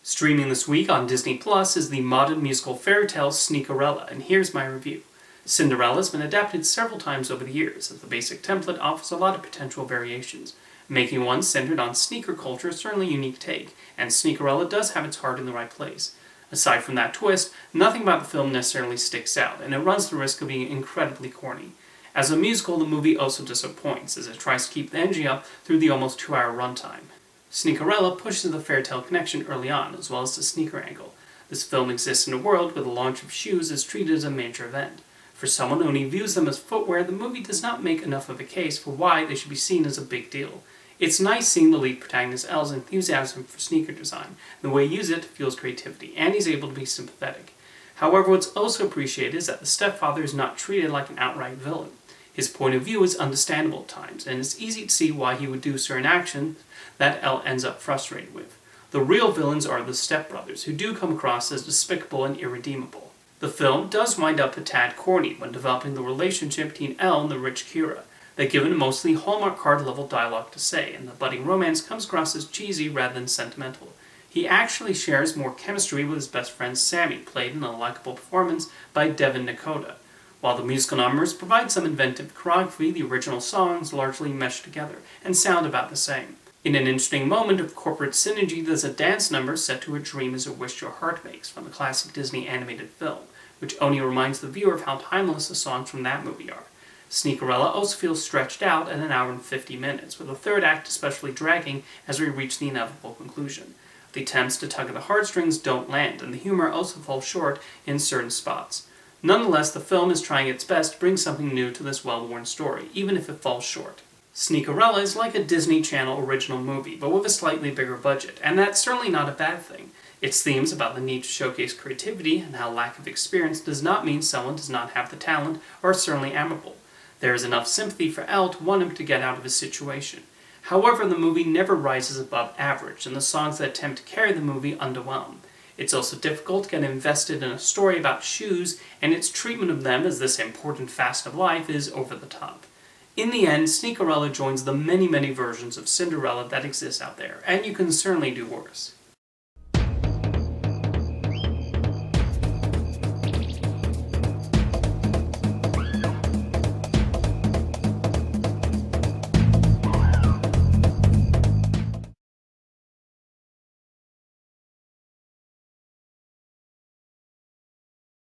Streaming this week on Disney Plus is the modern musical fairy tale Sneakerella, and here's my review. Cinderella has been adapted several times over the years, as the basic template offers a lot of potential variations. Making one centered on sneaker culture is certainly a unique take, and Sneakerella does have its heart in the right place. Aside from that twist, nothing about the film necessarily sticks out, and it runs the risk of being incredibly corny. As a musical, the movie also disappoints, as it tries to keep the energy up through the almost 2-hour runtime. Sneakerella pushes the fairytale connection early on, as well as the sneaker angle. This film exists in a world where the launch of shoes is treated as a major event. For someone who only views them as footwear, the movie does not make enough of a case for why they should be seen as a big deal. It's nice seeing the lead protagonist Elle's enthusiasm for sneaker design. The way he uses it fuels creativity, and he's able to be sympathetic. However, what's also appreciated is that the stepfather is not treated like an outright villain. His point of view is understandable at times, and it's easy to see why he would do certain actions that Elle ends up frustrated with. The real villains are the stepbrothers, who do come across as despicable and irredeemable. The film does wind up a tad corny when developing the relationship between Elle and the rich Kira. They're given mostly Hallmark card-level dialogue to say, and the budding romance comes across as cheesy rather than sentimental. He actually shares more chemistry with his best friend Sammy, played in a likable performance by Devin Nakota. While the musical numbers provide some inventive choreography, the original songs largely mesh together and sound about the same. In an interesting moment of corporate synergy, there's a dance number set to A Dream Is a Wish Your Heart Makes from the classic Disney animated film, which only reminds the viewer of how timeless the songs from that movie are. Sneakerella also feels stretched out at 1 hour and 50 minutes, with the third act especially dragging as we reach the inevitable conclusion. The attempts to tug at the heartstrings don't land, and the humor also falls short in certain spots. Nonetheless, the film is trying its best to bring something new to this well-worn story, even if it falls short. Sneakerella is like a Disney Channel original movie, but with a slightly bigger budget, and that's certainly not a bad thing. Its themes about the need to showcase creativity and how lack of experience does not mean someone does not have the talent are certainly admirable. There is enough sympathy for Elle to want him to get out of his situation. However, the movie never rises above average, and the songs that attempt to carry the movie underwhelm. It's also difficult to get invested in a story about shoes, and its treatment of them as this important facet of life is over the top. In the end, Sneakerella joins the many versions of Cinderella that exist out there, and you can certainly do worse.